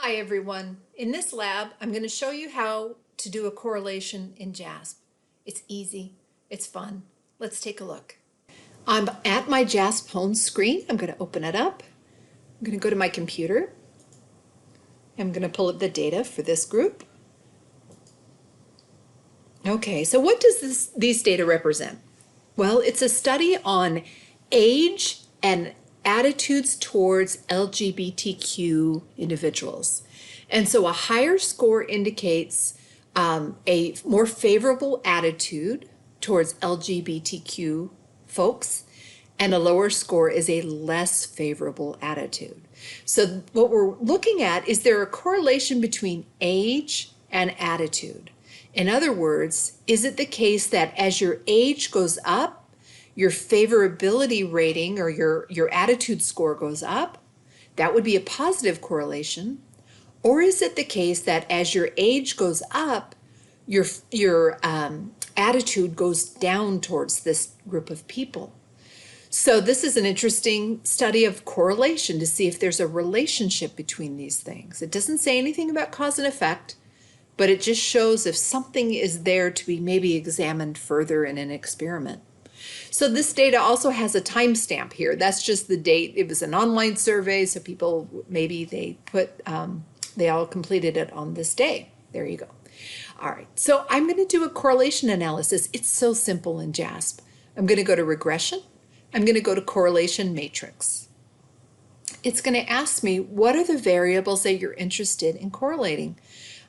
Hi everyone. In this lab, I'm going to show you how to do a correlation in JASP. It's easy, it's fun. Let's take a look. I'm at my JASP home screen. I'm going to open it up. I'm going to go to my computer. I'm going to pull up the data for this group. Okay, so what does these data represent? Well, it's a study on age and attitudes towards LGBTQ individuals. And so a higher score indicates a more favorable attitude towards LGBTQ folks, and a lower score is a less favorable attitude. So what we're looking at is there a correlation between age and attitude? In other words, is it the case that as your age goes up, your favorability rating or your attitude score goes up? That would be a positive correlation. Or is it the case that as your age goes up, your attitude goes down towards this group of people? So this is an interesting study of correlation to see if there's a relationship between these things. It doesn't say anything about cause and effect, but it just shows if something is there to be maybe examined further in an experiment. So this data also has a timestamp here. That's just the date. It was an online survey, so people, maybe they all completed it on this day. There you go. All right, so I'm going to do a correlation analysis. It's so simple in JASP. I'm going to go to regression. I'm going to go to correlation matrix. It's going to ask me, what are the variables that you're interested in correlating?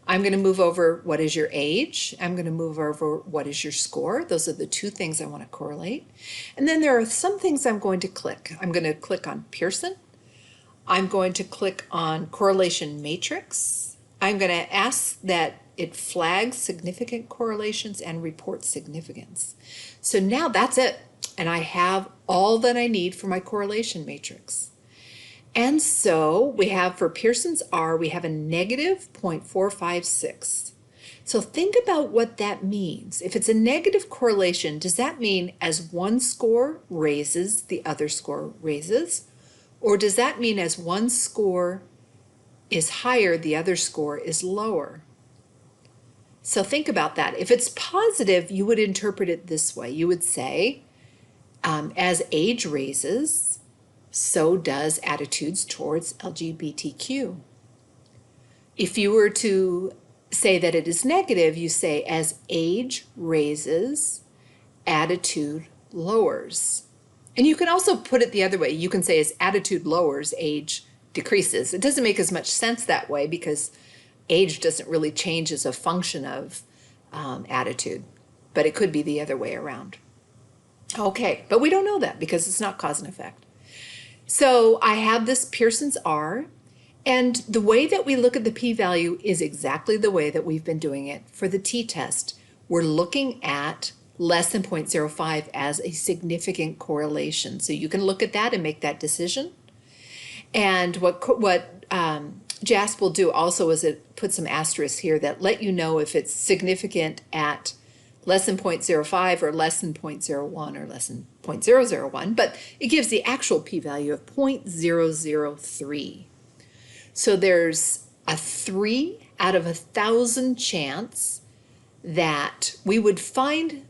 I'm going to move over what is your age. I'm going to move over what is your score. Those are the two things I want to correlate. And then there are some things I'm going to click. I'm going to click on Pearson. I'm going to click on correlation matrix. I'm going to ask that it flags significant correlations and reports significance. So now that's it. And I have all that I need for my correlation matrix. And so we have for Pearson's R, we have a negative 0.456. So think about what that means. If it's a negative correlation, does that mean as one score raises, the other score raises? Or does that mean as one score is higher, the other score is lower? So think about that. If it's positive, you would interpret it this way. You would say, as age raises, so does attitudes towards LGBTQ. If you were to say that it is negative, you say as age raises, attitude lowers. And you can also put it the other way. You can say as attitude lowers, age decreases. It doesn't make as much sense that way because age doesn't really change as a function of attitude, but it could be the other way around. Okay, but we don't know that because it's not cause and effect. So I have this Pearson's R, and the way that we look at the p-value is exactly the way that we've been doing it for the t-test. We're looking at less than 0.05 as a significant correlation. So you can look at that and make that decision. And what JASP will do also is it puts some asterisks here that let you know if it's significant at less than 0.05 or less than 0.01 or less than 0.001, but it gives the actual p-value of 0.003. So there's a 3 out of 1,000 chance that we would find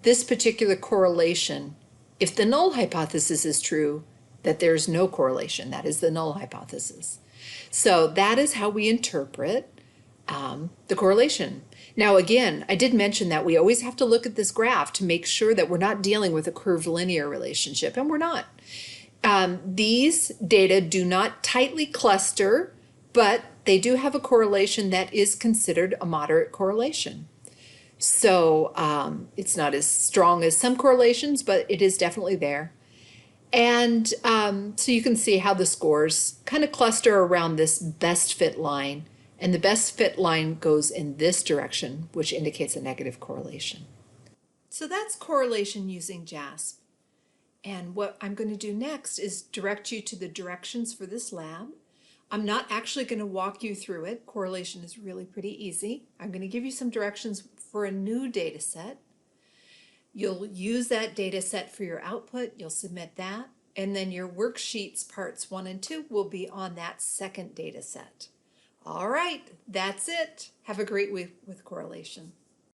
this particular correlation if the null hypothesis is true, that there's no correlation. That is the null hypothesis. So that is how we interpret the correlation. Now again, I did mention that we always have to look at this graph to make sure that we're not dealing with a curvilinear linear relationship, and we're not. These data do not tightly cluster, but they do have a correlation that is considered a moderate correlation. So it's not as strong as some correlations, but it is definitely there. And so you can see how the scores kind of cluster around this best fit line. And the best fit line goes in this direction, which indicates a negative correlation. So that's correlation using JASP. And what I'm going to do next is direct you to the directions for this lab. I'm not actually going to walk you through it. Correlation is really pretty easy. I'm going to give you some directions for a new data set. You'll use that data set for your output. You'll submit that. And then your worksheets parts 1 and 2 will be on that second data set. All right, that's it. Have a great week with correlation.